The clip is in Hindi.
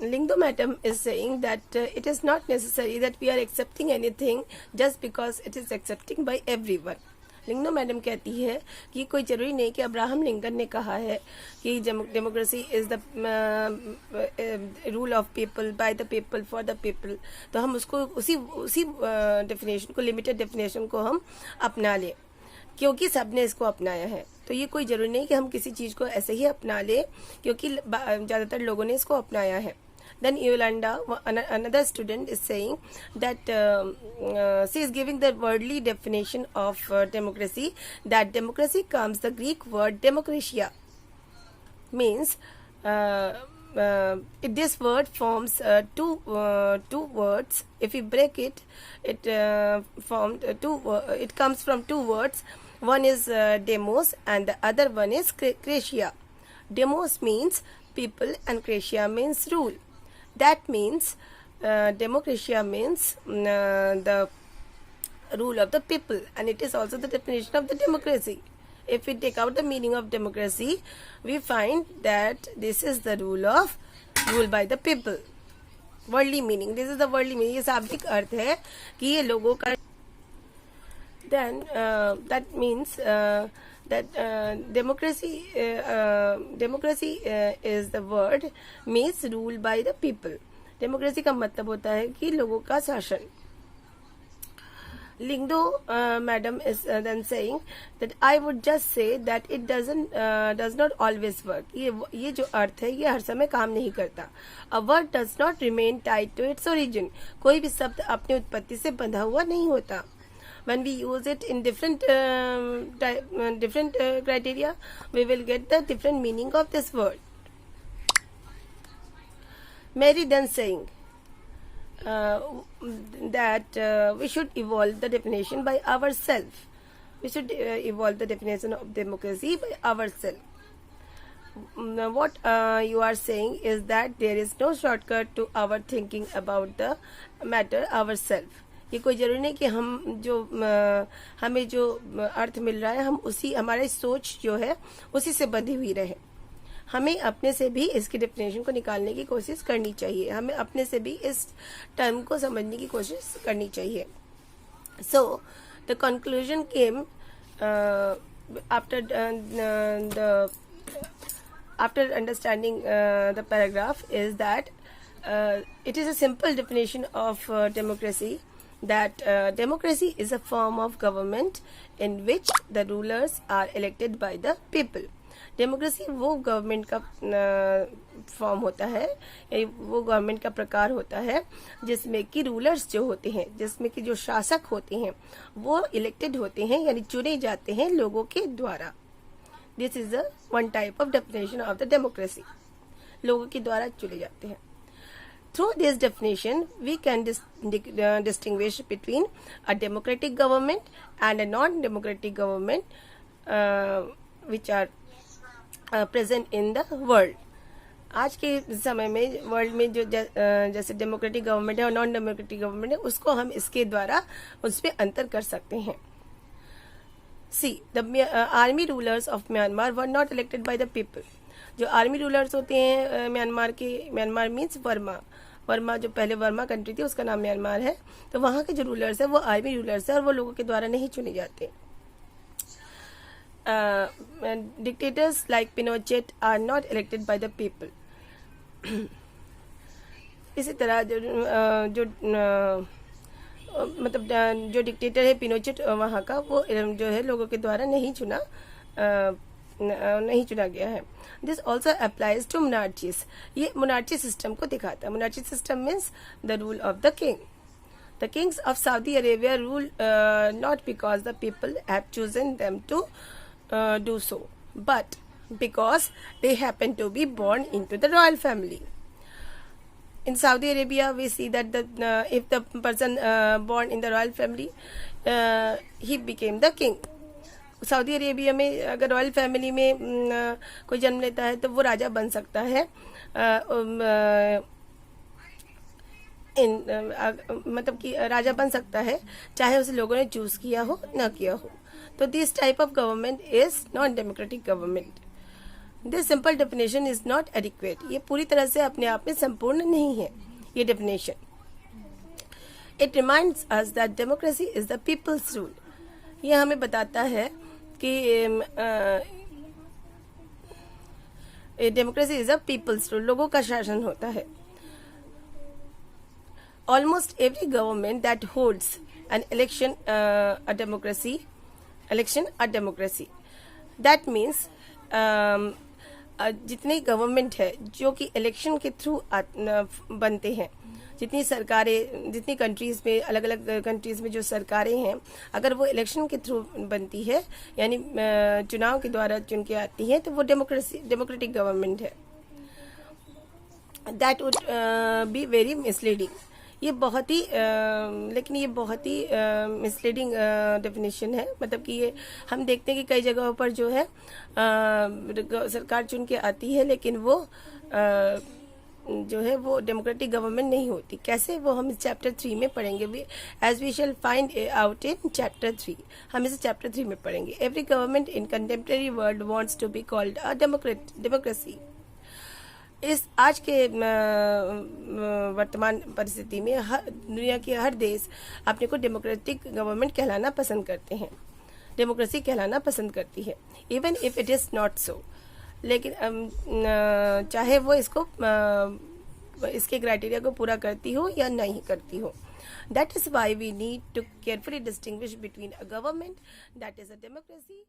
Lingdo madam is saying that it is not necessary that we are accepting anything just because it is accepting by everyone. Lyngdoh madam कहती है कि कोई ज़रूरी नहीं कि अब्राहम लिंकन ने कहा है कि democracy is the rule of people bye the people for the people, तो हम उसको उसी डेफिनेशन को, लिमिटेड डेफिनेशन को हम अपना लें क्योंकि सबने इसको अपनाया है. तो ये कोई ज़रूरी नहीं कि हम किसी चीज़ को ऐसे ही अपना लें क्योंकि ज़्यादातर लोगों ने इसको अपनाया है. Then Yolanda, another student, is saying that she is giving the worldly definition of democracy. That democracy comes the Greek word demokratia, means this word forms two words. If we break it, it it comes from two words. One is demos and the other one is kratia. Demos means people and kratia means rule. That means democratia means the rule of the people, and it is also the definition of the democracy. If we take out the meaning of democracy, we find that this is the rule by the people. Worldly meaning, this is the worldly meaning. ये शाब्दिक अर्थ है कि ये लोगों का. Then that means that democracy is the word means rule by the people. Democracy का मतलब होता है कि लोगों का शासन. Lingdo madam is then saying that I would just say that it does not always work. ये जो अर्थ है ये हर समय काम नहीं करता. A word does not remain tied to its origin. कोई भी शब्द अपनी उत्पत्ति से बंधा हुआ नहीं होता. When we use it in different criteria, we will get the different meaning of this word. Mary then saying that we should evolve the definition by ourselves. We should evolve the definition of democracy by ourselves. What you are saying is that there is no shortcut to our thinking about the matter ourselves. ये कोई जरूरी नहीं कि हम जो हमें जो अर्थ मिल रहा है हम उसी हमारी सोच जो है उसी से बंधी हुई रहे. हमें अपने से भी इसकी डेफिनेशन को निकालने की कोशिश करनी चाहिए. हमें अपने से भी इस टर्म को समझने की कोशिश करनी चाहिए. So the conclusion came after understanding the paragraph is that it is a simple definition of democracy. That democracy is a form of government in which the rulers are elected by the people. Democracy वो गवर्नमेंट का फॉर्म होता है, वो गवर्नमेंट का प्रकार होता है जिसमें कि रूलर्स जो होते हैं, जिसमें कि जो शासक होते हैं वो इलेक्टेड होते हैं यानी चुने जाते हैं लोगों के द्वारा. This is a one type of definition of the democracy. लोगों के द्वारा चुने जाते हैं. Through this definition, we can distinguish between a democratic government and a non-democratic government which are present in the world. आज के समय में वर्ल्ड में जो जैसे डेमोक्रेटिक गवर्नमेंट है और नॉन डेमोक्रेटिक गवर्नमेंट है उसको हम इसके द्वारा उसमें अंतर कर सकते हैं. See, the army rulers of Myanmar were not elected by the people. जो आर्मी रूलर्स होते हैं म्यांमार के, म्यांमार मीन्स वर्मा जो पहले वर्मा कंट्री थी उसका नाम म्यांमार है, तो वहाँ के जो रूलर्स है वो आर्मी रूलर्स है और वो लोगों के द्वारा नहीं चुने जाते. Dictators like Pinochet are not elected by the people. इसी तरह जो मतलब जो डिक्टेटर है पिनोचेट वहाँ का वो जो है लोगों के द्वारा नहीं चुना गया है. This also applies to monarchies. ये मोनार्ची सिस्टम को दिखाता है. Monarchy system means the rule of the king. The kings of Saudi Arabia rule not because the people have chosen them to do so but because they happen to be born into the royal family. In Saudi Arabia, we see that if the person born in the royal family, he became the king. Saudi Arabia में अगर रॉयल फैमिली में कोई जन्म लेता है तो वो राजा बन सकता है. मतलब कि राजा बन सकता है चाहे उसे लोगों ने चूज किया हो न किया हो. तो this type of government is non democratic government. This simple definition is not adequate. ये पूरी तरह से अपने आप में संपूर्ण नहीं है ये definition. It reminds us that democracy is the people's rule. ये हमें बताता है कि democracy is a people's rule, लोगों का शासन होता है. Almost every government that holds an election a democracy. That means जितने गवर्नमेंट है जो कि इलेक्शन के थ्रू बनते हैं, जितनी सरकारें, जितनी कंट्रीज में, अलग अलग कंट्रीज में जो सरकारें हैं, अगर वो इलेक्शन के थ्रू बनती है, यानी चुनाव के द्वारा चुन के आती है, तो वो डेमोक्रेटिक गवर्नमेंट है. That would be very misleading. ये बहुत ही लेकिन ये बहुत ही मिसलीडिंग डेफिनेशन है. मतलब कि ये हम देखते हैं कि कई जगहों पर जो है सरकार चुन के आती है, लेकिन वो जो है वो डेमोक्रेटिक गवर्नमेंट नहीं होती. कैसे, वो हम चैप्टर 3 में पढ़ेंगे. As we shall find out in chapter 3. हम इसे चैप्टर 3 में पढ़ेंगे. Every government in contemporary world wants to be called a democracy. इस आज के वर्तमान परिस्थिति में दुनिया के हर देश अपने को डेमोक्रेटिक गवर्नमेंट कहलाना पसंद करते हैं, डेमोक्रेसी कहलाना पसंद करती है, even if it is not so. लेकिन चाहे वो इसके क्राइटेरिया को पूरा करती हो या नहीं करती हो. That is why we need to carefully distinguish between a government that is a democracy